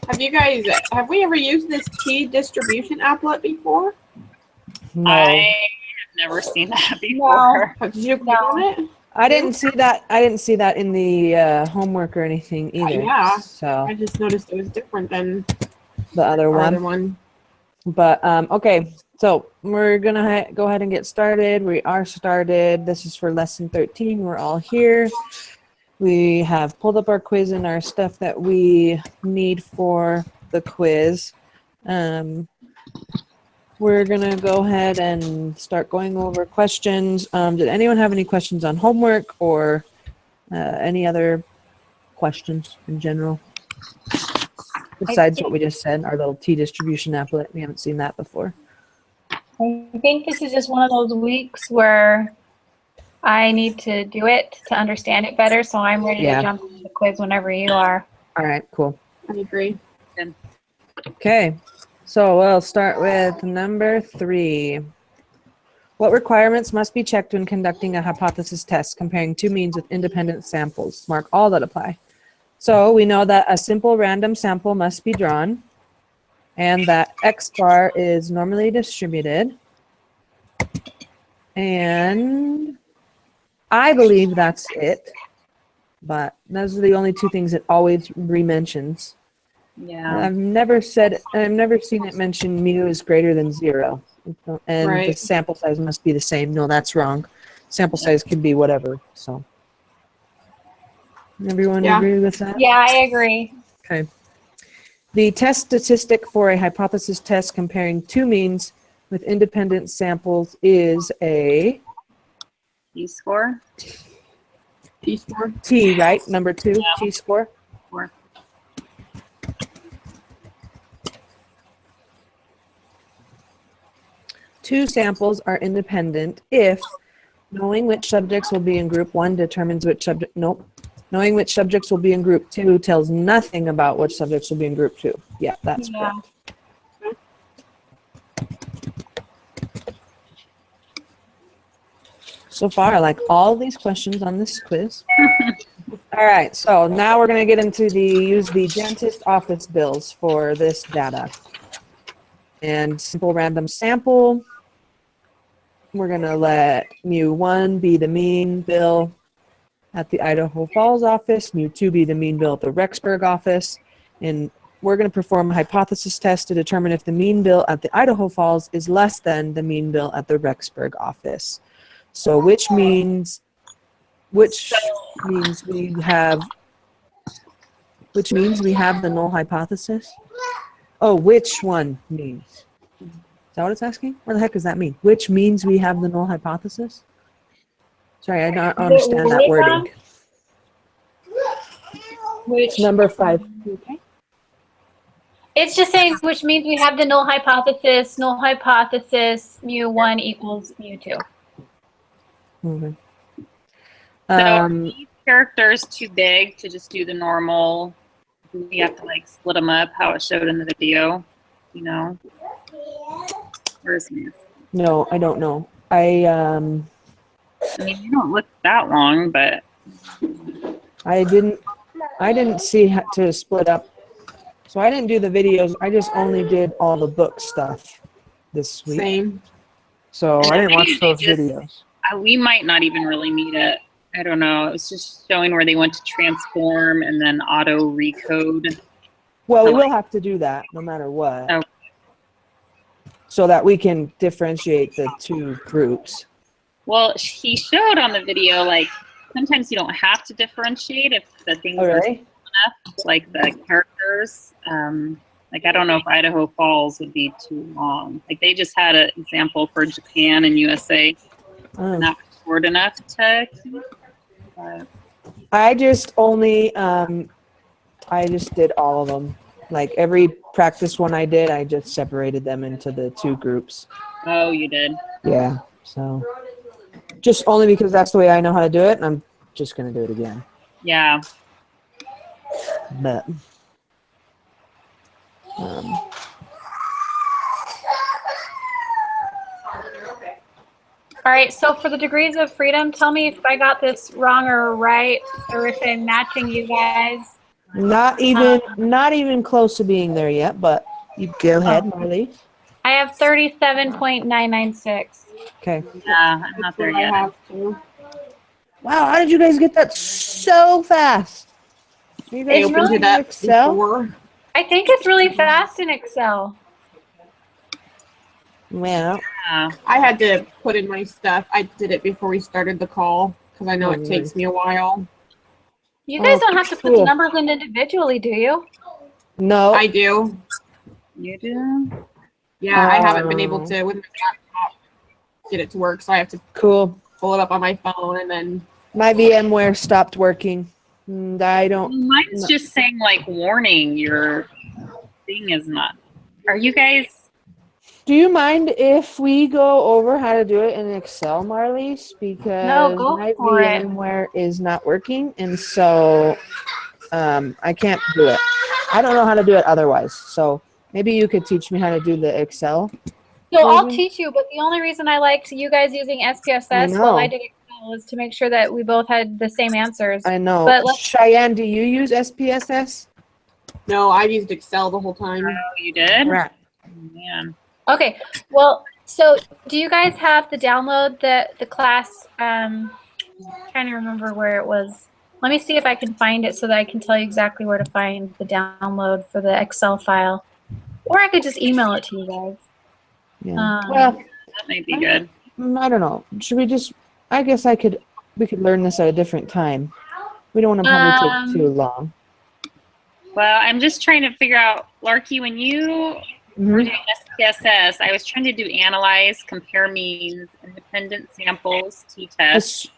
Have we ever used this T distribution applet before? No. I have never seen that before. Did you click on it? I didn't see that. I didn't see that in the homework or anything either. Yeah. So I just noticed it was different than the other our one. other one. But okay, so we're gonna go ahead and get started. We are started. This is for lesson 13. We're all here. We have pulled up our quiz and our stuff that we need for the quiz. We're gonna go ahead and start going over questions. Did anyone have any questions on homework or any other questions in general? Besides what we just said, our little T distribution applet. We haven't seen that before. I think this is just one of those weeks where I need to do it to understand it better, so I'm ready to jump into the quiz whenever you are. All right, cool. I agree. Okay, so we'll start with number 3. What requirements must be checked when conducting a hypothesis test comparing two means with independent samples? Mark all that apply. So we know that a simple random sample must be drawn and that X bar is normally distributed. And I believe that's it, but those are the only two things it always re-mentions. Yeah. I've never seen it mention mu is greater than 0. And the sample size must be the same. No, that's wrong. Sample size can be whatever, so. Everyone agree with that? Yeah, I agree. Okay. The test statistic for a hypothesis test comparing two means with independent samples is a T-score? T-score? T, right? Number 2, Yeah. T-score. Two samples are independent if knowing which subjects will be in group 1 determines which subject, knowing which subjects will be in group 2 tells nothing about which subjects will be in group 2. Yeah, that's correct. So far, I like all these questions on this quiz. All right, so now we're going to get into use the dentist office bills for this data. And simple random sample. We're going to let mu1 be the mean bill at the Idaho Falls office, mu2 be the mean bill at the Rexburg office, and we're going to perform a hypothesis test to determine if the mean bill at the Idaho Falls is less than the mean bill at the Rexburg office. So which means we have the null hypothesis? Oh, which one means? Is that what it's asking? What the heck does that mean? Which means we have the null hypothesis? Sorry, I don't understand that wording. Which number 5? Okay. It's just saying which means we have the null hypothesis. Null hypothesis mu1 equals mu2. Okay. So each character is too big to just do the normal. We have to like split them up how it showed in the video, you know. Where's me? No, I don't know. I mean, you don't look that long, but I didn't see how to split up. So I didn't do the videos. I just only did all the book stuff this week. Same. So I didn't watch those videos. We might not even really need it. I don't know. It was just showing where they went to transform and then auto recode. Well, we will have to do that no matter what. Okay. So that we can differentiate the two groups. Well, he showed on the video, like, sometimes you don't have to differentiate if the things are simple enough, like the characters. Like, I don't know if Idaho Falls would be too long. Like, they just had an example for Japan and USA. Not short enough to keep. I just only, I just did all of them. Like, every practice one I did, I just separated them into the two groups. Oh, you did? Yeah, so. Just only because that's the way I know how to do it, and I'm just going to do it again. Yeah. But. All right, so for the degrees of freedom, tell me if I got this wrong or right, or if I'm matching you guys. Not even close to being there yet, but you go ahead, Marley. I have 37.996. Okay. Yeah, I'm not That's there what I yet. have to. Wow, how did you guys get that so fast? You I guys opened using it up Excel? before. I think it's really fast in Excel. Well, Yeah. I had to put in my stuff. I did it before we started the call because I know Oh, it takes me a while. You guys Oh, don't have to put cool. the numbers in individually, do you? no. I do. You do? Yeah, I haven't been able Oh. to with my laptop get it to work, so I have to Cool. pull it up on my phone and then. My VMware stopped working. And I don't. Mine's just saying like warning, your thing is not. Are you guys? Do you mind if we go over how to do it in Excel, Marlies? Because No, go my for it. VMware is not working, and so I can't do it. I don't know how to do it otherwise. So maybe you could teach me how to do the Excel. So I'll Mhm. teach you, but the only reason I liked you guys using SPSS I while I know. did Excel was to make sure that we both had the same answers. I know. But let's- Cheyenne, do you use SPSS? No, I've used Excel the whole time. Oh, you did? Right. Oh, man. Okay, well, so do you guys have the download the class? Trying to remember where it was. Let me see if I can find it so that I can tell you exactly where to find the download for the Excel file. Or I could just email it to you guys. Yeah. Well, That might be good. I don't know. Should we just? I guess we could learn this at a different time. We don't want to probably take too long. Well, I'm just trying to figure out, Larky, when you were Mhm. doing SPSS, I was trying to do analyze, compare means, independent samples, t-test.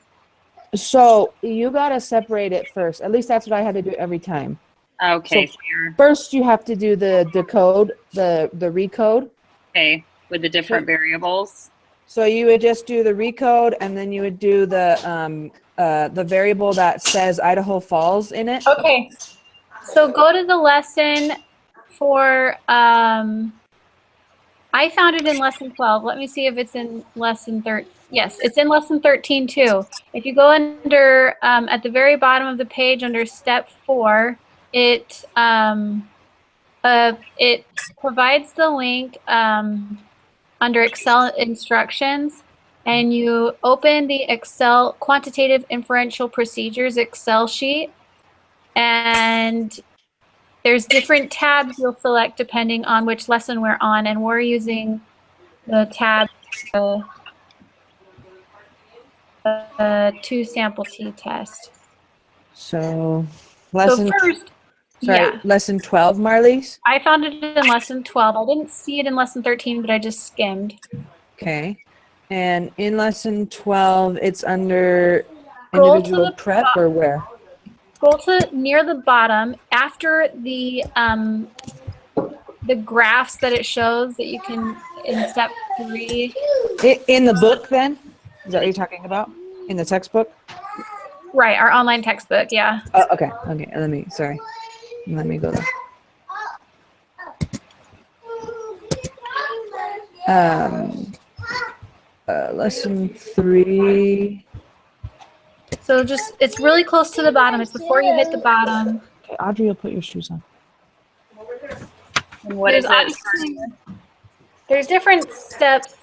So you gotta separate it first. At least that's what I had to do every time. Okay, So- fair. First, you have to do the decode, the recode. Okay, with the different variables. So you would just do the recode, and then you would do the variable that says Idaho Falls in it. Okay, so go to the lesson for, I found it in lesson 12. Let me see if it's in lesson 13. Yes, it's in lesson 13 too. If you go under, at the very bottom of the page under step 4, it provides the link under Excel instructions, and you open the Excel quantitative inferential procedures Excel sheet, and there's different tabs you'll select depending on which lesson we're on, and we're using the tab 2 sample t-test. So lesson So first, sorry, yeah, lesson 12, Marlies. I found it in lesson 12. I didn't see it in lesson 13, but I just skimmed. Okay. And in lesson 12, it's under Scroll to individual the prep or where? Scroll to near the bottom after the graphs that it shows that you can in step 3. In the book, then? Is that what you're talking about? In the textbook? Right, our online textbook, yeah. Oh, okay. Okay. Let me go there. Lesson 3. So just, it's really close to the bottom. It's before you hit the bottom. Okay, Audrey, you'll put your shoes on. And what is There's it? obviously- There's different steps.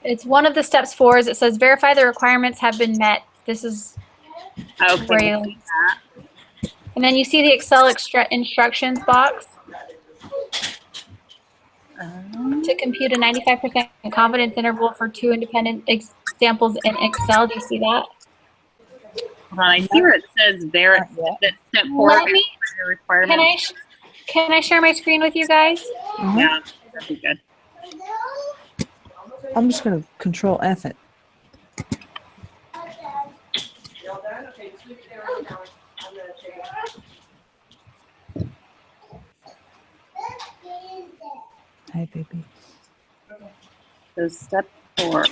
It's one of the steps 4 is it says verify the requirements have been met. This is where Okay. you, and then you see the Excel instructions box to compute a 95% confidence interval for 2 independent examples in Excel. Do you see that? Hold on, I see where it says that step 4 Let me- requirements. Can I share my screen with you guys? Yeah, that'd be good. I'm just going to control F it. Hi, baby. So step 4.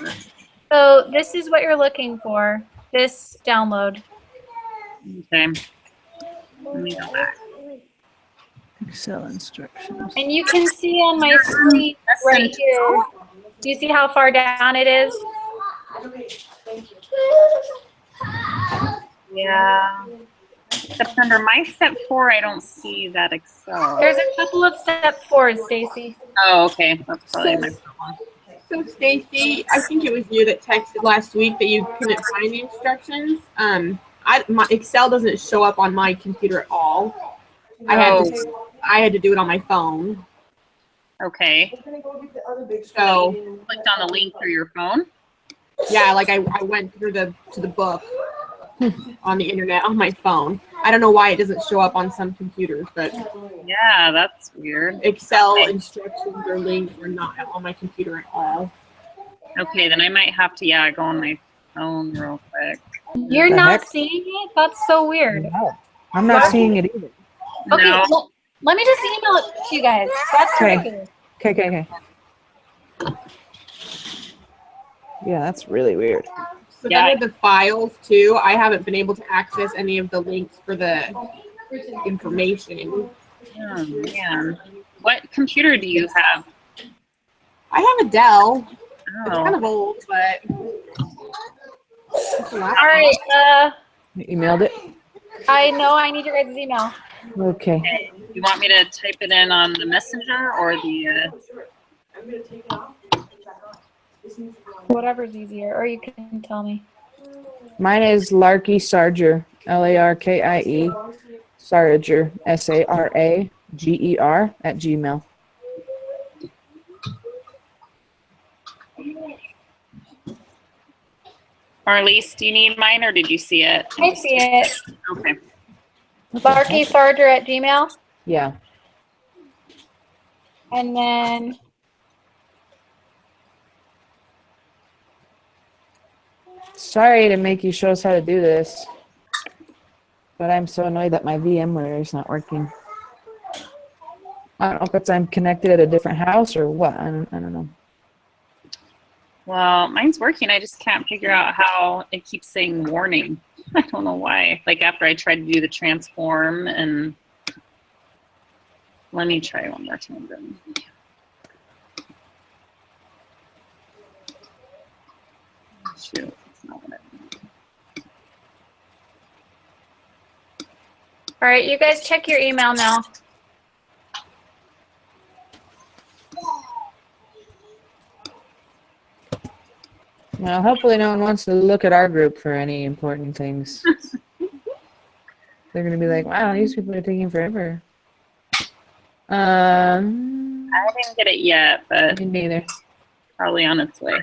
So this is what you're looking for, this download. Okay. Let me go back. Excel instructions. And you can see on my screen right here. Do you see how far down it is? Yeah. Except under my step 4, I don't see that Excel. There's a couple of step 4s, Stacy. Oh, okay. That's probably my problem. So Stacy, I think it was you that texted last week that you couldn't find the instructions. My Excel doesn't show up on my computer at all. I had to do it on my phone. Okay. So Clicked on the link through your phone. yeah, like I went through to the book on the internet on my phone. I don't know why it doesn't show up on some computers, but Yeah, that's weird. Excel instructions or links are not on my computer at all. Okay, then I might have to, go on my phone real quick. You're The not heck? seeing it? That's so weird. No, I'm not seeing it either. Okay, No. well, let me just email it to you guys. That's Okay. ridiculous. Okay. Yeah, that's really weird. So Yeah. then with the files too, I haven't been able to access any of the links for the information. Oh, man. What computer do you have? I have a Dell. It's kind Oh, of old, but it's a laptop. All right. You emailed it? I know I need your guys' email. Okay. you want me to type it in on the messenger or the? Whatever's easier, or you can tell me. Mine is Larky Sarger, Larkie, Sarger, Sarager @gmail. Marlise, do you need mine or did you see it? I see it. Okay. LarkySarger@gmail. Yeah. And then Sorry to make you show us how to do this, but I'm so annoyed that my VMware is not working. I don't know if it's I'm connected at a different house or what. I don't know. Well, mine's working. I just can't figure out how it keeps saying warning. I don't know why. Like after I tried to do the transform and let me try one more time then. Shoot, it's not what I want. all right, you guys check your email now. Well, hopefully no one wants to look at our group for any important things. They're going to be like, wow, these people are taking forever. I didn't get it yet, but Me neither. probably on its way.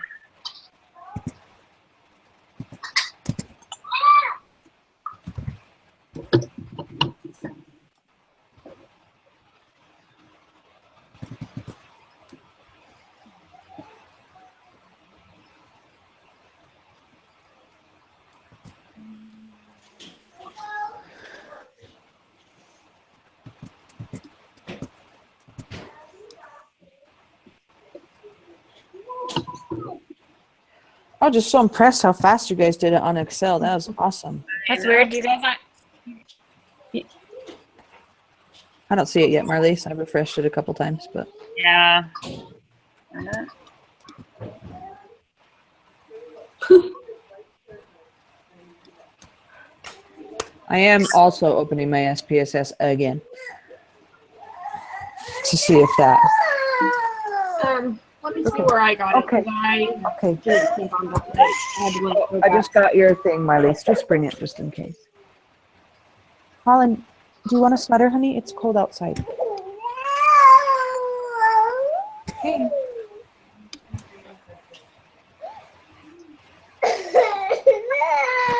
I was just so impressed how fast you guys did it on Excel. That was awesome. That's weird. You guys not. I don't see it yet, Marlise. I refreshed it a couple times, but Yeah. I am also opening my SPSS again to see if that. Let me see where I got it. Okay. 'Cause I Okay. didn't think on that. I had to go I back. just got your thing, Marlise. Just bring it just in case. Holland, do you want a sweater, honey? It's cold outside. Okay.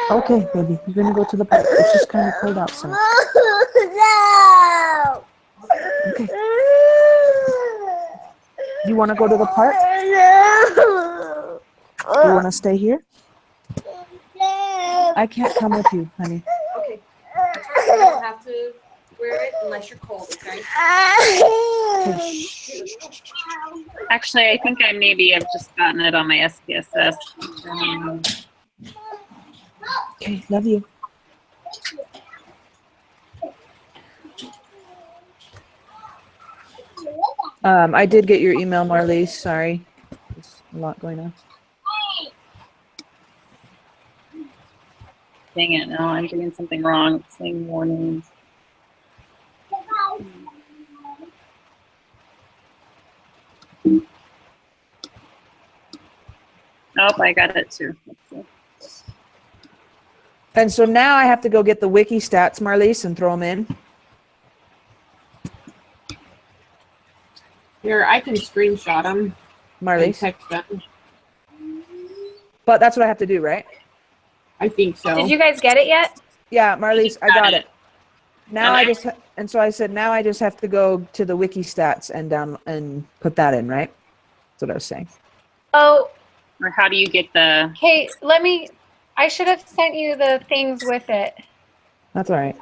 Okay, baby. You're gonna go to the park. It's just kind of cold outside. Okay. You want to go to the park? You want to stay here? I can't come with you, honey. Okay. You don't have to wear it unless you're cold, okay? Okay, shh. Actually, I think I maybe have just gotten it on my SPSS. Okay, love you. I did get your email, Marlise. Sorry. There's a lot going on. Dang it, no, I'm doing something wrong. It's saying warnings. Nope, I got it too. Let's see. And so now I have to go get the wiki stats, Marlies, and throw them in. Here, I can screenshot them and Marlies. text them. But that's what I have to do, right? I think so. Did you guys get it yet? Yeah, Marlies, I got it. Now And I I- just and so I said now I just have to go to the wiki stats and down and put that in, right? That's what I was saying. Oh, Or how do you get the? hey, I should have sent you the things with it. That's all right.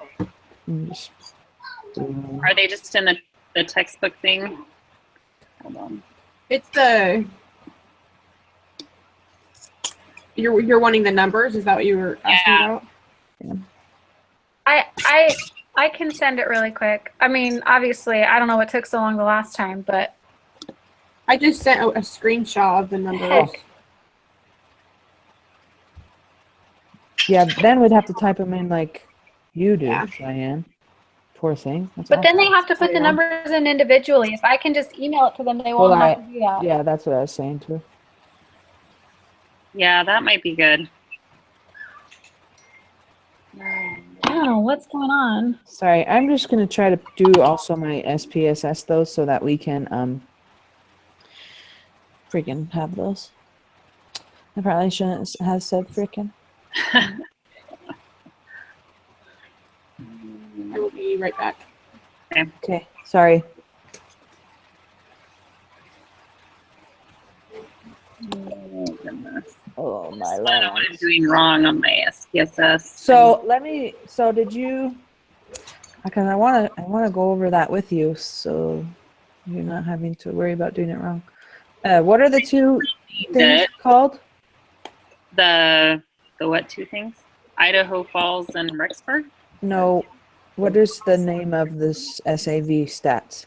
Are they just in the textbook thing? Hold on. It's the. You're wanting the numbers? Is that what you were asking Yeah. about? I can send it really quick. I mean, obviously, I don't know what took so long the last time, but I just sent a screenshot of the numbers. Heck. Yeah, then we'd have to type them in like you do, Yeah. Diane. Poor thing. That's but then they awful. have to put the Yeah. numbers in individually. If I can just email it to them, they Well, won't have to do that. Yeah, that's what I was saying too. Yeah, that might be good. I don't know what's going on. Sorry, I'm just gonna try to do also my SPSS though, so that we can freaking have those. I probably shouldn't have said freaking. I will be right back. Okay, sorry. Oh, goodness. Oh my I don't know what I'm lord. doing wrong on my SPSS. So did you? Because I wanna go over that with you, so you're not having to worry about doing it wrong. What are the two things That- called? the what two things? Idaho Falls and Rexburg. No, what is the name of this SAV stats?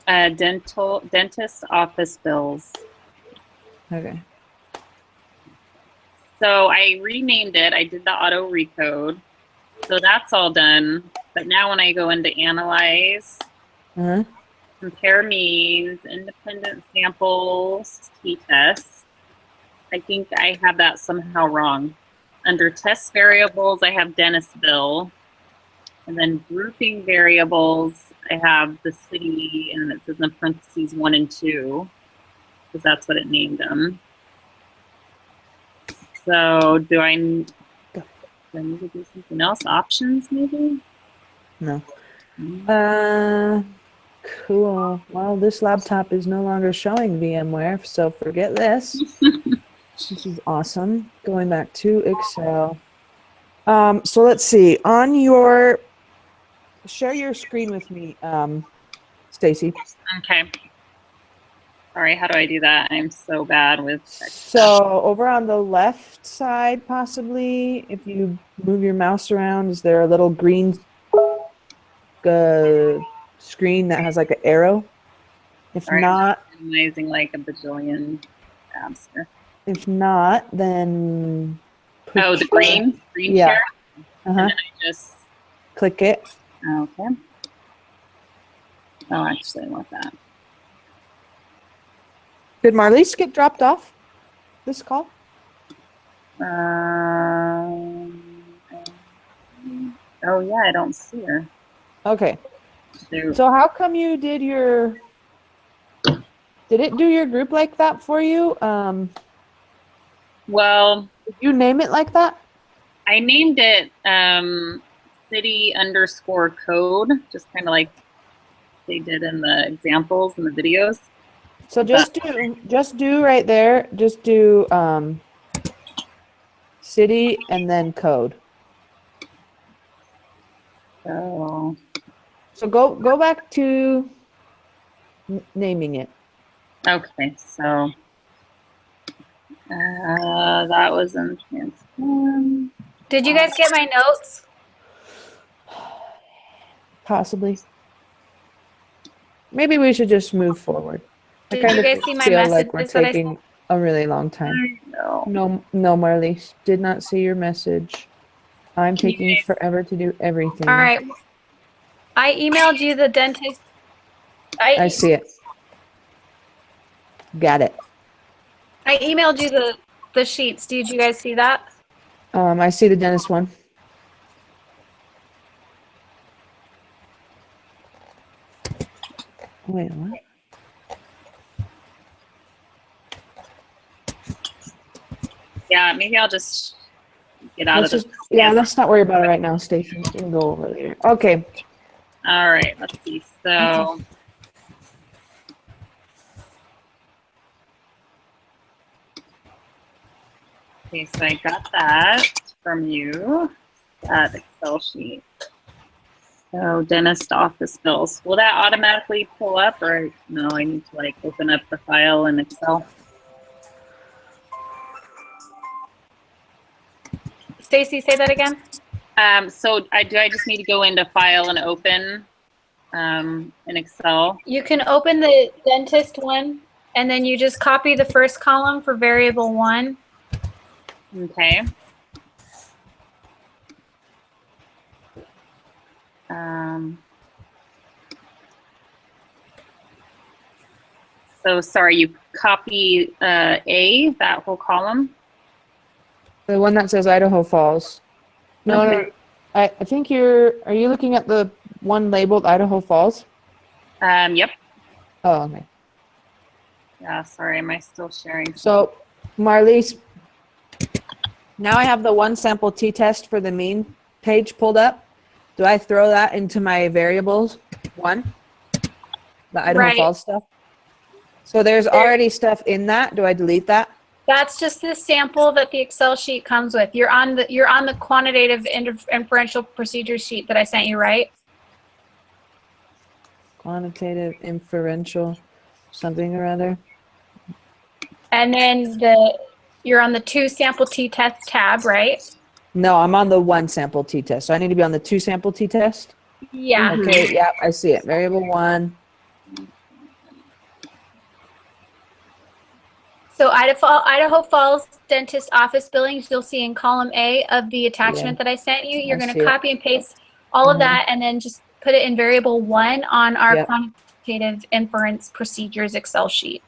Dentist office bills. Okay. So I renamed it. I did the auto recode. So that's all done. But now when I go into analyze, Uh-huh. compare means, independent samples, t-tests, I think I have that somehow wrong. Under test variables, I have dentist bill. And then grouping variables, I have the city, and it says in parentheses 1 and 2, because that's what it named them. So do I need to do something else? Options, maybe? No. Cool. Well, this laptop is no longer showing VMware, so forget this. This is awesome. Going back to Excel. So let's see. On your, share your screen with me, Stacy. Okay. Sorry, how do I do that? I'm so bad with tech stuff. So over on the left side, possibly, if you move your mouse around, is there a little green screen that has like an arrow? If Sorry, not, I'm minimizing like a bajillion tabs here. if not, then put Oh, the your- green Yeah. share? Uh-huh. And then I just, Click it. okay. Oh, actually, I want that. Did Marlies get dropped off this call? Oh, yeah, I don't see her. Okay. Shoot. So how come you did your, did it do your group like that for you? Well, Did you name it like that? I named it city_code, just kind of like they did in the examples in the videos. So just do right there, just do city and then code. So, So go back to naming it. okay, so that was in transform. Did you guys get my notes? Possibly. Maybe we should just move forward. I Did kind you of guys see my feel like we're messages that I taking a really long time. No. No, Marlies, did not see your message. I'm taking forever to do everything. All right. I emailed you the dentist. I see it. Got it. I emailed you the sheets. Did you guys see that? I see the dentist one. Wait, what? Yeah, maybe I'll just get out of this. Yeah, let's not worry about it right now, Stacey. We can go over there. Okay. All right, let's see. So, okay, so I got that from you, that Excel sheet. So dentist office bills. Will that automatically pull up, or no? I need to like open up the file in Excel. Stacy, say that again. So do I just need to go into file and open in Excel? You can open the dentist one, and then you just copy the first column for variable 1. Okay. So sorry, you copy A, that whole column? The one that says Idaho Falls. No, Okay. no. I think are you looking at the one labeled Idaho Falls? Yep. Oh, okay. Yeah, sorry, am I still sharing? So, Marlies, now I have the one sample t-test for the mean page pulled up. Do I throw that into my variables? One? The Idaho Right. Falls stuff? So there's already stuff in that. Do I delete that? That's just the sample that the Excel sheet comes with. You're on the quantitative inferential procedure sheet that I sent you, right? Quantitative, inferential, something or other. And then you're on the 2 sample t-test tab, right? No, I'm on the one sample t-test. So I need to be on the 2 sample t-test? Yeah. Okay, yeah, I see it. Variable 1. So Idaho Falls dentist office billings, you'll see in column A of the attachment Yeah. that I sent you. You're I going see to it. copy and paste all of that and then just put it in variable 1 on our Yep. quantitative inference procedures Excel sheet.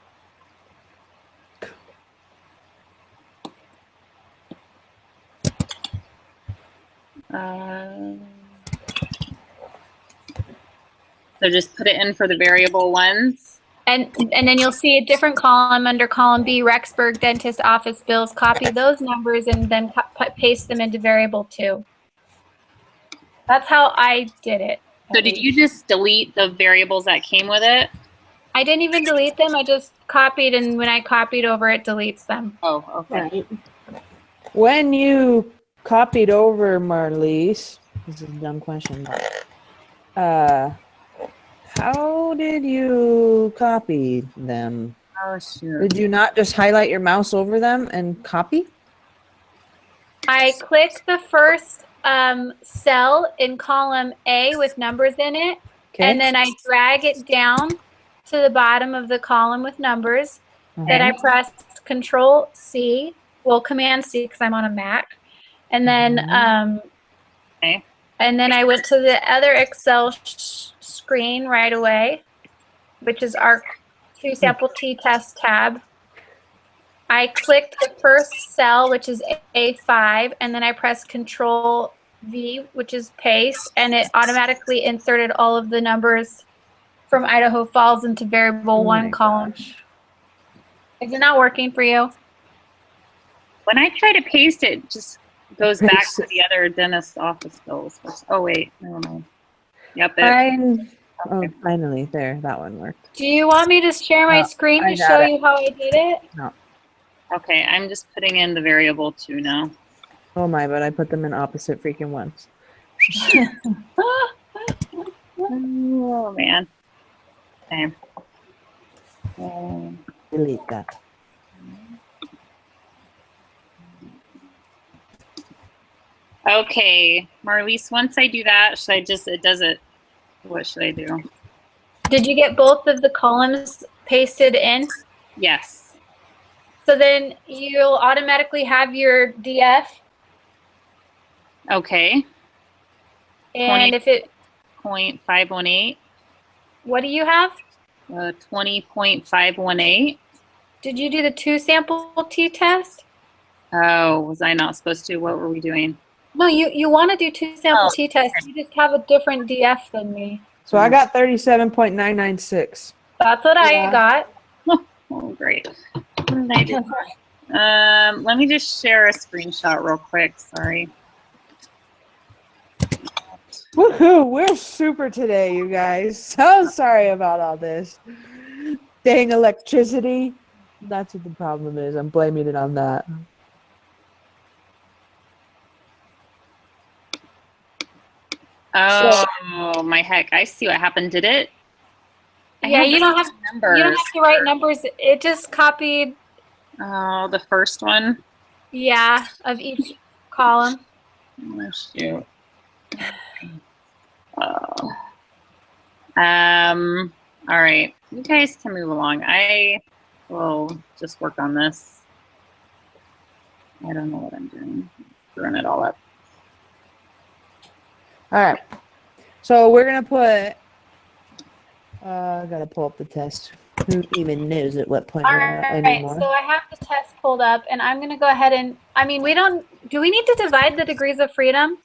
So just put it in for the variable ones. And then you'll see a different column under column B, Rexburg dentist office bills. Copy those numbers and then paste them into variable 2. That's how I did it. So did you just delete the variables that came with it? I didn't even delete them. I just copied, and when I copied over, it deletes them. Oh, okay. Right. When you copied over Marlies, this is a dumb question, but how did you copy them? Oh, shoot. Did you not just highlight your mouse over them and copy? I click the first cell in column A with numbers in it, Okay. and then I drag it down to the bottom of the column with numbers. Then I press Control C, well, Command C because I'm on a Mac, and then Okay. and then I went to the other Excel screen right away, which is our 2 sample t-test tab. I clicked the first cell, which is A5, and then I pressed Control V, which is paste, and it automatically inserted all of the numbers from Idaho Falls into variable 1 column. Is it not working for you? When I try to paste it, just goes back to the other dentist office bills. Oh, wait, never mind. Yep. Oh, finally, there, that one worked. Do you want me to share my screen I to got show it. you how I did it? No. Okay, I'm just putting in the variable 2 now. Oh my, but I put them in opposite freaking ones. Oh, man. Okay. Delete that. Okay, Marlies, once I do that, should I just, what should I do? Did you get both of the columns pasted in? Yes. So then you'll automatically have your DF. Okay. And if it, 20.518. what do you have? 20.518. Did you do the 2 sample t-test? Oh, was I not supposed to? What were we doing? No, you want to do 2 sample Oh, t-tests. You just have a different DF than me. So I got 37.996. That's what I Yeah. got. Oh, great. What did I do? Let me just share a screenshot real quick. Sorry. Woohoo! We're super today, you guys. So sorry about all this. Dang electricity. That's what the problem is. I'm blaming it on that. Oh, my heck. I see what happened. Did it? I Yeah, have you the don't have same you don't numbers. have to write numbers. It just copied, Oh, the first one. yeah, of each column. Oh, shoot. Oh. All right. You guys can move along. I will just work on this. I don't know what I'm doing. Screwing it all up. All right. So we're going to put, I got to pull up the test. Who even knows at what point All we're at right, anymore? so I have the test pulled up, and I'm going to go ahead and, I mean, do we need to divide the degrees of freedom?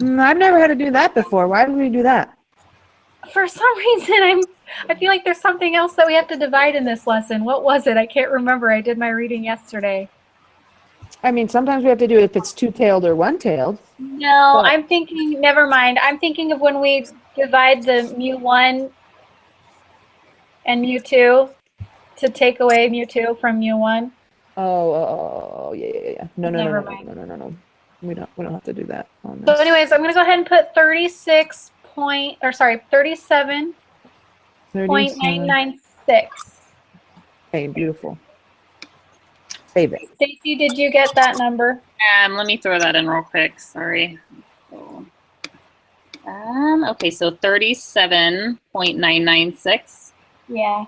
I've never had to do that before. Why would we do that? For some reason, I feel like there's something else that we have to divide in this lesson. What was it? I can't remember. I did my reading yesterday. I mean, sometimes we have to do it if it's two-tailed or one-tailed. No, But- I'm thinking, never mind. I'm thinking of when we divide the mu1 and mu2 to take away mu2 from mu1. Oh, yeah. No. Never mind. No. We don't have to do that on So this. anyways, I'm going to go ahead and put 37.996. Okay, beautiful. Save it. Stacy, did you get that number? Let me throw that in real quick. Sorry. Okay, so 37.996. Yeah.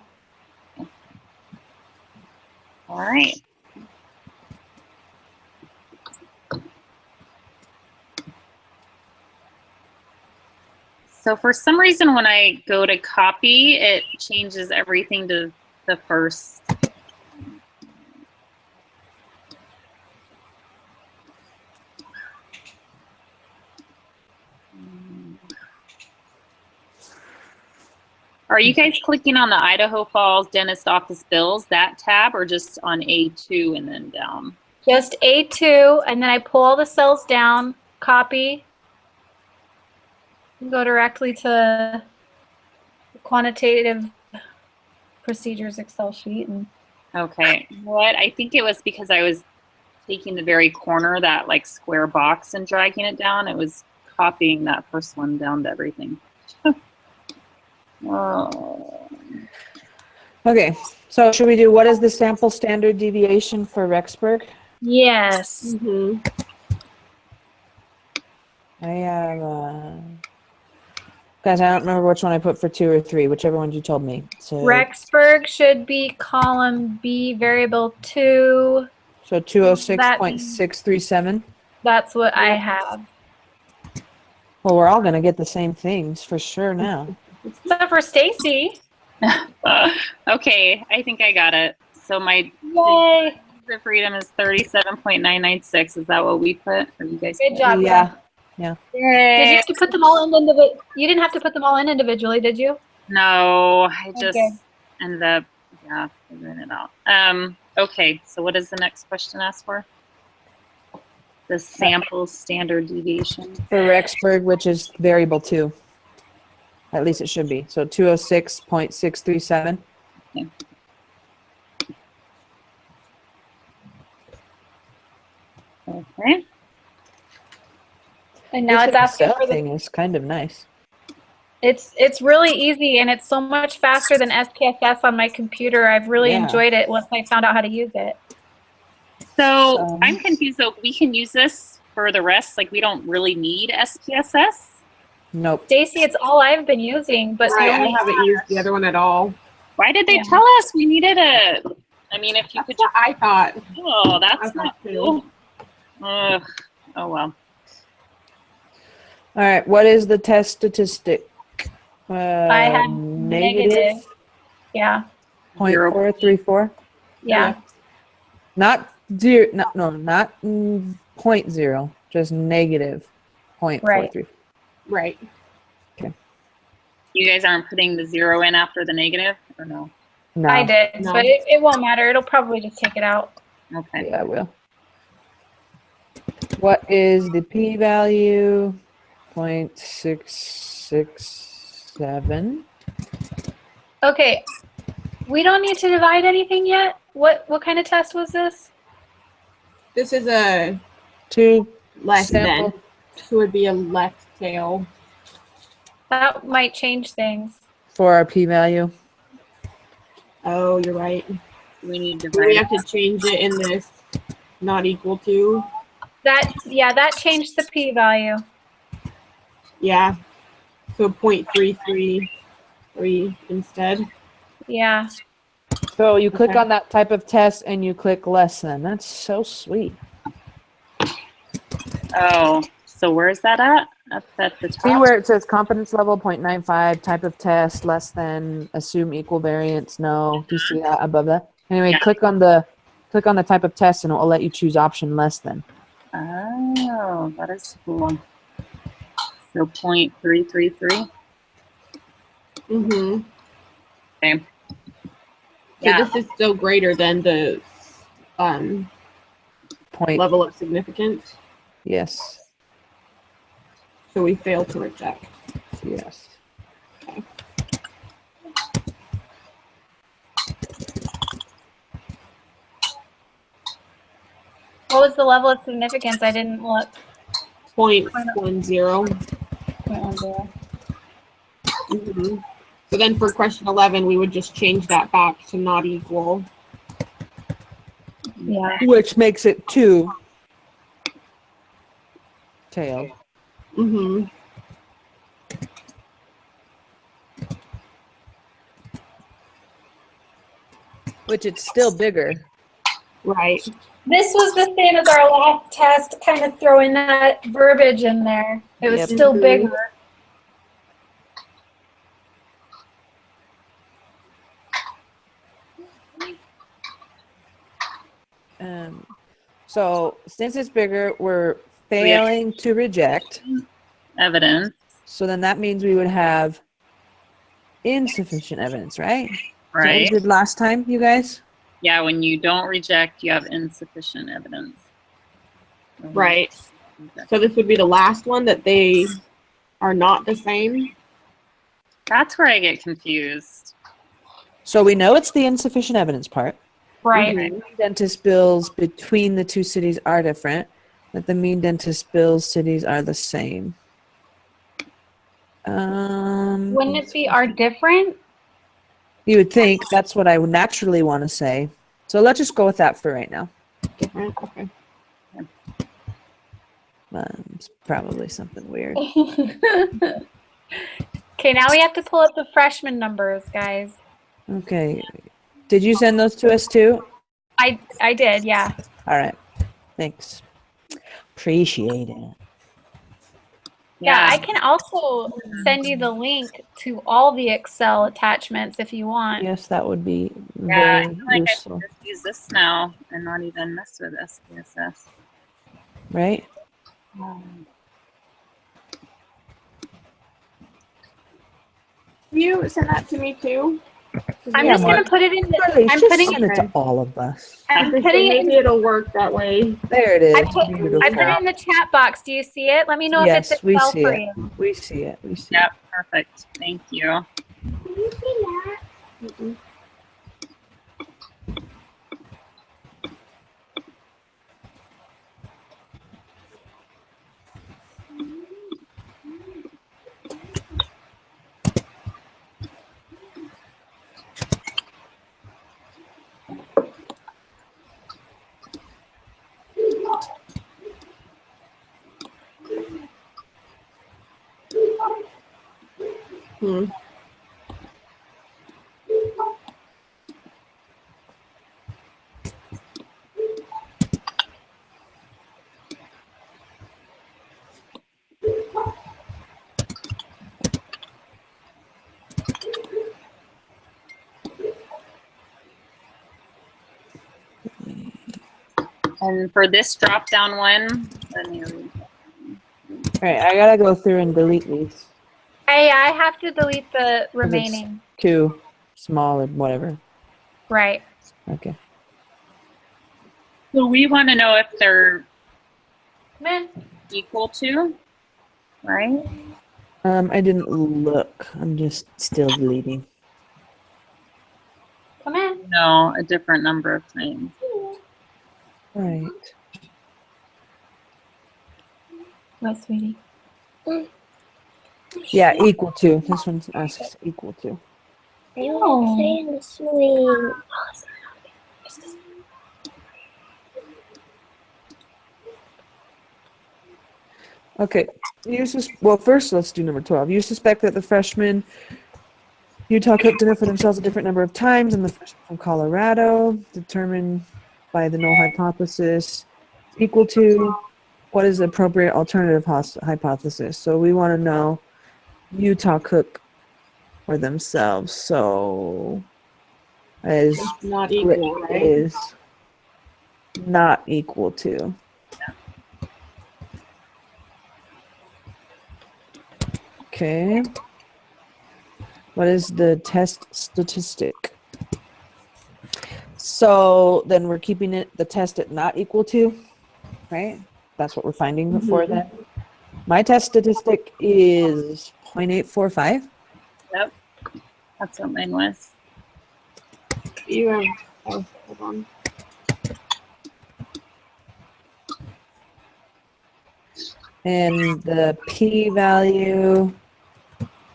All right. So for some reason, when I go to copy, it changes everything to the first. Are you guys clicking on the Idaho Falls Dentist Office Bills, that tab, or just on A2 and then down? Just A2, and then I pull all the cells down, copy, and go directly to the quantitative procedures Excel sheet. And Okay. What? I think it was because I was taking the very corner, that like square box, and dragging it down. It was copying that first one down to everything. Oh. Okay, so should we do what is the sample standard deviation for Rexburg? yes. Mm-hmm. I have, guys, I don't remember which one I put for 2 or 3, whichever one you told me. So, Rexburg should be column B, variable 2. so 206.637. That's what I have. Well, we're all going to get the same things for sure now. Except for Stacy. Okay, I think I got it. So my Yay. the freedom is 37.996. Is that what we put? Or you guys? Good put? job. Yeah. Did you have to put them all in individually? You didn't have to put them all in individually, did you? No, I just Okay. ended up, figuring it out. Okay, so what does the next question ask for? The sample standard deviation. For Rexburg, which is variable 2. At least it should be. So 206.637. Okay. And now it's asking for the. thing is kind of nice. It's really easy, and it's so much faster than SPSS on my computer. I've really Yeah. enjoyed it once I found out how to use it. So I'm confused though. We can use this for the rest. Like we don't really need SPSS. Nope. Stacy, it's all I've been using, but Right, the I only haven't used the other one at all. Why did they Yeah. tell us we needed a? I mean, if you could That's what I thought. Oh, that's I not thought too. cool. Ugh. Oh, well. All right. What is the test statistic? I had negative. Yeah. 0.434. Yeah. Not zero. No, not 0.0. Just negative 0.43. Right. You guys aren't putting the 0 in after the negative, or no? No. I did, No. but it won't matter. It'll probably just take it out. Okay. Yeah, I will. What is the p-value? 0.667. Okay. We don't need to divide anything yet. What kind of test was this? This is a Two less sample. than. So it would be a left tail. That might change things. For our p-value. Oh, you're right. We need to Do we divide. have to change it in this not equal to? That changed the p-value. Yeah. So 0.333 instead. Yeah. So you click Okay. on that type of test and you click less than. That's so sweet. Oh, so where's that at? Up at the top? See where it says confidence level 0.95, type of test, less than, assume equal variance, no. Do you see that above that? Anyway, Yeah. click on the type of test and it will let you choose option less than. Oh, that is cool. So 0.333. Mm-hmm. Okay. So Yeah. this is still greater than the Point. level of significance. Yes. So we fail to reject. Yes. What was the level of significance? I didn't look. 0.10. Mm-hmm. So then for question 11, we would just change that back to not equal. Yeah. Which makes it 2 tailed. Mm-hmm. Which it's still bigger. Right. This was the same as our last test, kind of throwing that verbiage in there. It was Yep. still Mhm. bigger. So since it's bigger, we're failing to reject. Evidence. So then that means we would have insufficient evidence, right? Is that what we Right. did last time, you guys? Yeah, when you don't reject, you have insufficient evidence. Right. So this would be the last one that they are not the same. That's where I get confused. So we know it's the insufficient evidence part. Right. Mhm. Dentist bills between the two cities are different, but the mean dentist bills cities are the same. Wouldn't it be are different? You would think that's what I would naturally want to say. So let's just go with that for right now. Different. Okay. It's probably something weird. Okay, now we have to pull up the freshman numbers, guys. Okay. Did you send those to us too? I did, yeah. All right. Thanks. Appreciate it. Yeah, I can also send you the link to all the Excel attachments if you want. Yes, that would be Yeah, I very feel like I useful. should just use this now and not even mess with SPSS. Right? Can you send that to me too? I'm Yeah, just Mark. gonna put it in the, Please, I'm just putting send it to Okay. all of us. I'm putting it in, Maybe it'll work that way. There it is. I put Beautiful. it in the chat box. Do you see it? Let me know if Yes, it's we Excel see for it. you. We see it. We see Yep, perfect. Thank you. Mhm. Hmm. And for this drop down one, let me read. All right, I gotta go through and delete these. Hey, I have to delete the remaining. Too small or whatever. Right. Okay. So we want to know if they're Come in. equal to, right? I didn't look. I'm just still deleting. Come in. No, a different number of times. Right. What, sweetie? Yeah, equal to. This one asks equal to. Oh. Okay. Well, first let's do number 12. You suspect that the freshmen Utah cooked dinner for themselves a different number of times than the freshman from Colorado, determined by the null hypothesis, equal to what is the appropriate alternative hypothesis. So we want to know Utah cook for themselves. So is It's not equal, right? is not equal to. Okay. What is the test statistic? So then we're keeping the test at not equal to, right? That's what we're finding for then. My test statistic is 0.845. Yep. That's what mine was. You have, oh, hold on. And the p-value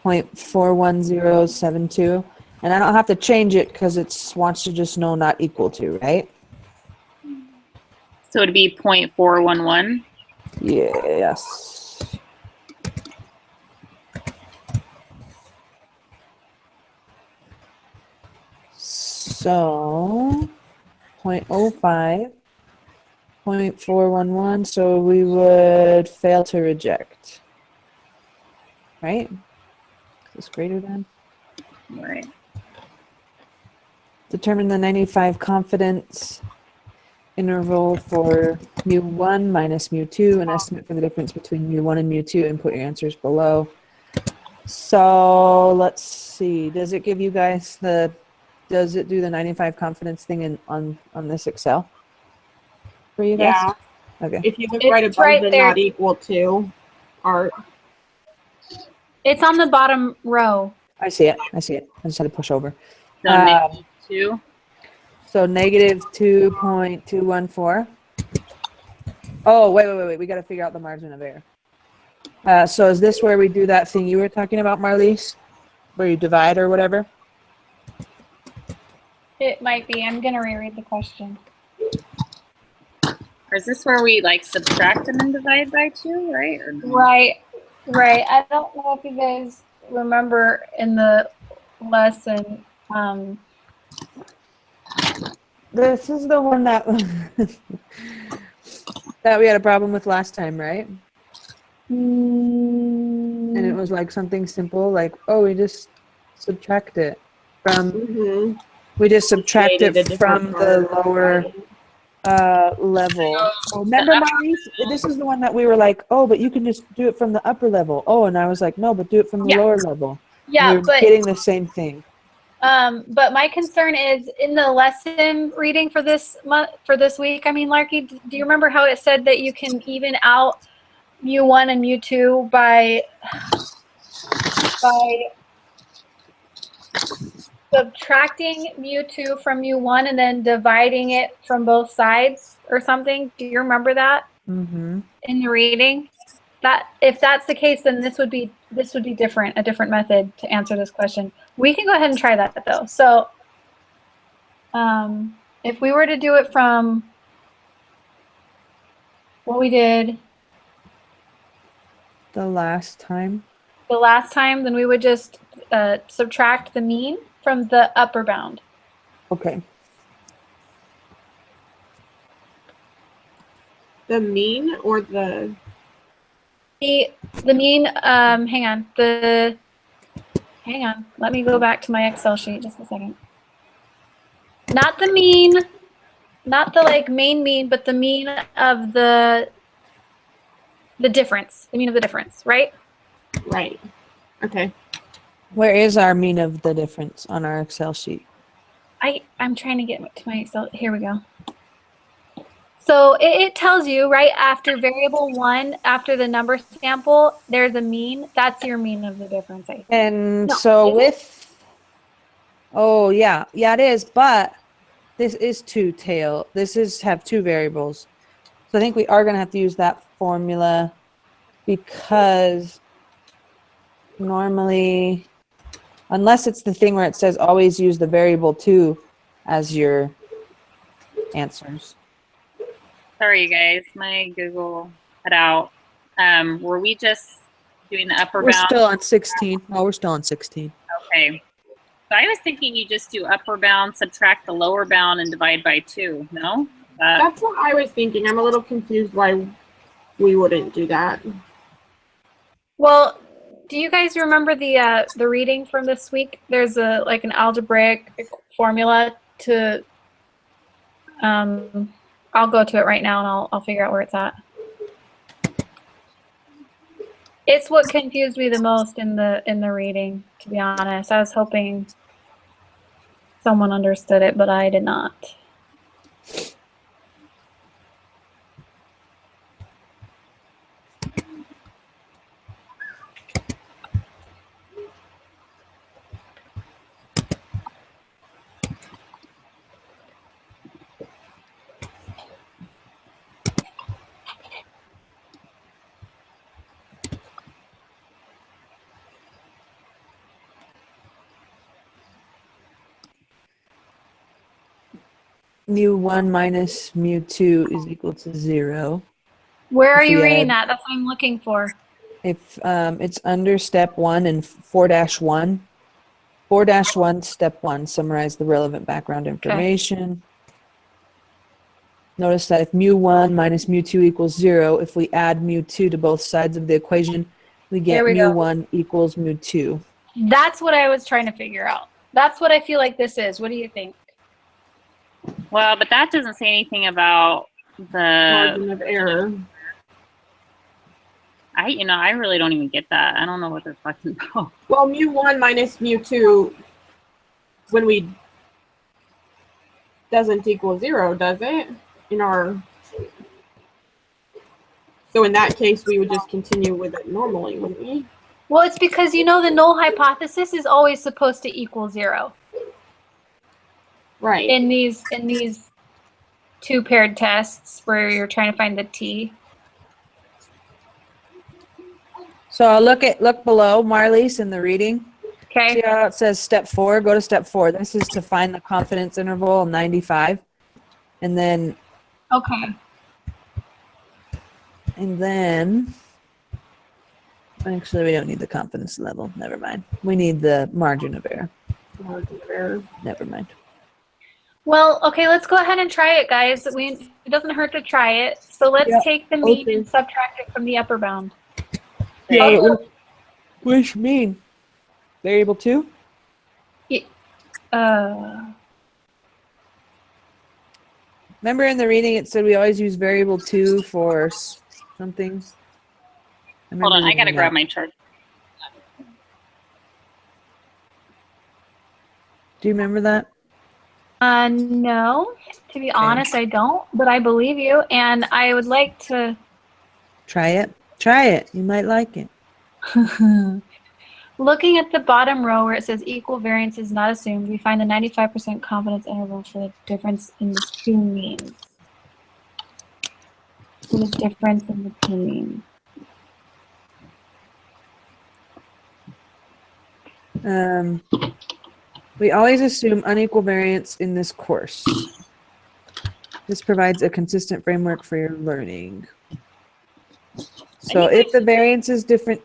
0.41072. And I don't have to change it because it wants to just know not equal to, right? So it'd be 0.411. Yes. So 0.05, 0.411, so we would fail to reject. Right? Is this greater than? Right. Determine the 95 confidence interval for mu1 minus mu2, an estimate for the difference between mu1 and mu2, and put your answers below. So let's see. Does it give you guys does it do the 95 confidence thing on this Excel for you guys? Yeah. Okay. If you look It's right above right the there. not equal to, art. It's on the bottom row. I see it. I see it. I just had to push over. So Um, -2. So negative 2.214. Oh, wait. We got to figure out the margin of error. So is this where we do that thing you were talking about, Marlies? Where you divide or whatever? It might be. I'm going to reread the question. Or is this where we like subtract and then divide by 2, right? Or no? Right. I don't know if you guys remember in the lesson. This is the one that that we had a problem with last time, right? And it was like something simple, like, oh, we just subtract it from. We just subtract Created a it different from the part. lower level. Remember, Marlies? This is the one that we were like, oh, but you can just do it from the upper level. Oh, and I was like, no, but do it from the Yeah. lower level. Yeah, we were but getting the same thing. but my concern is in the lesson reading for this week. I mean, Larky, do you remember how it said that you can even out mu1 and mu2 by subtracting mu2 from mu1 and then dividing it from both sides or something? Do you remember that Mm-hmm. in the reading? That if that's the case, then this would be different, a different method to answer this question. We can go ahead and try that though. So if we were to do it from what we did The last time. the last time, then we would just subtract the mean from the upper bound. Okay. The mean or the The mean, hang on. Let me go back to my Excel sheet just a second. Not the mean, not the like main mean, but the mean of the difference, the mean of the difference, right? Right. Okay. Where is our mean of the difference on our Excel sheet? I'm trying to get to my Excel. Here we go. So it tells you right after variable 1, after the number sample, there's a mean. That's your mean of the difference, I think. And No, so is it? with, oh yeah, it is, but this is two-tail. This is have two variables. So I think we are going to have to use that formula because normally, unless it's the thing where it says always use the variable 2 as your answers. Sorry, you guys. My Google cut out. Were we just doing the upper We're bound? still on 16. Oh, we're still on 16. Okay. So I was thinking you just do upper bound, subtract the lower bound, and divide by 2. No? That's what I was thinking. I'm a little confused why we wouldn't do that. Well, do you guys remember the reading from this week? There's a like an algebraic formula to. I'll go to it right now and I'll figure out where it's at. It's what confused me the most in the reading, to be honest. I was hoping someone understood it, but I did not. mu1 minus mu2 is equal to 0. Where are If you we reading add- that? That's what I'm looking for. If it's under step 1 and 4-1, 4-1, step 1, summarize the relevant background information. Notice that if mu1 minus mu2 equals 0, if we add mu2 to both sides of the equation, we get There we go. mu1 equals mu2. That's what I was trying to figure out. That's what I feel like this is. What do you think? Well, but that doesn't say anything about the. Margin of error. I really don't even get that. I don't know what they're talking about. Well, mu1 minus mu2, when we doesn't equal 0, does it? So in that case, we would just continue with it normally, wouldn't we? Well, it's because the null hypothesis is always supposed to equal 0 Right. in these two paired tests where you're trying to find the t. So look below, Marlies, in the reading. Okay. See how it says step 4? Go to step 4. This is to find the confidence interval 95. And then Okay. Actually, we don't need the confidence level. Never mind. We need the margin of error. Margin of error. Never mind. Well, okay, let's go ahead and try it, guys. It doesn't hurt to try it. So let's Yeah. take the mean Okay. and subtract it from the upper bound. Yeah. Oh. Which mean? Variable 2? Remember in the reading it said we always use variable 2 for something? Hold on, I gotta grab my chart. Do you remember that? No, to be honest, I don't, but I believe you, and I would like to. Try it. Try it. You might like it. Looking at the bottom row where it says equal variance is not assumed, we find the 95% confidence interval for the difference in the two means. For the difference in the two means. We always assume unequal variance in this course. This provides a consistent framework for your learning. So if the variances differ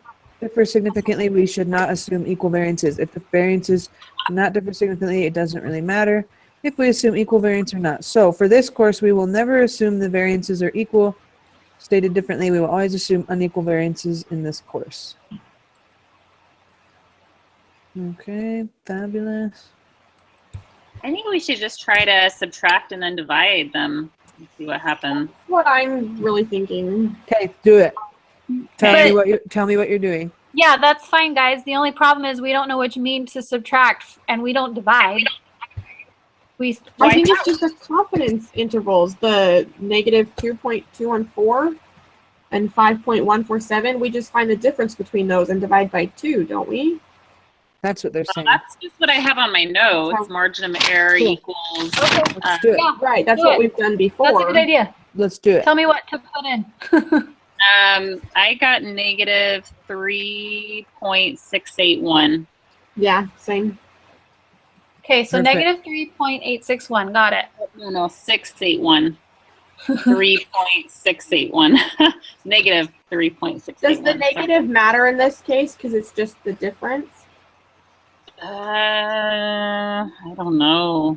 significantly, we should not assume equal variances. If the variances do not differ significantly, it doesn't really matter if we assume equal variance or not. So for this course, we will never assume the variances are equal. Stated differently, we will always assume unequal variances in this course. Okay, fabulous. I think we should just try to subtract and then divide them and see what happens. What I'm really thinking. Okay, do it. Tell But- me what you're doing. Yeah, that's fine, guys. The only problem is we don't know which mean to subtract, and we don't divide. I think it's just the confidence intervals, the negative 2.214 and 5.147. We just find the difference between those and divide by 2, don't we? That's what they're Well, saying. that's just what I have on my notes. Margin of error Cool. equals. Let's do it. Yeah, Right, that's Do what it. we've done before. that's a good idea. Let's do it. Tell me what to put in. I got negative 3.681. Yeah, same. Okay, so Perfect. negative 3.861. Got it. No, 681. 3.681. Negative 3.681. Does the negative matter in this case because it's just the difference? I don't know.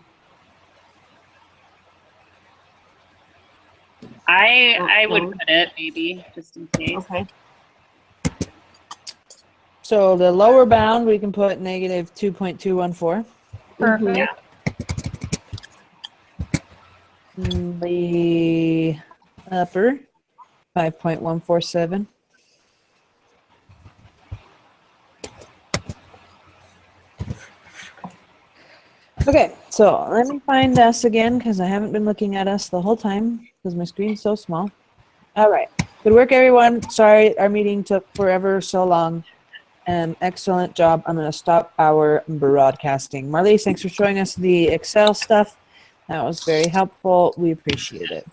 I would put it maybe just in case. Okay. So the lower bound, we can put negative 2.214. Perfect. Yeah. The upper, 5.147. Okay, so let me find us again because I haven't been looking at us the whole time because my screen's so small. All right, good work, everyone. Sorry, our meeting took forever so long. Excellent job. I'm going to stop our broadcasting. Marlies, thanks for showing us the Excel stuff. That was very helpful. We appreciate it.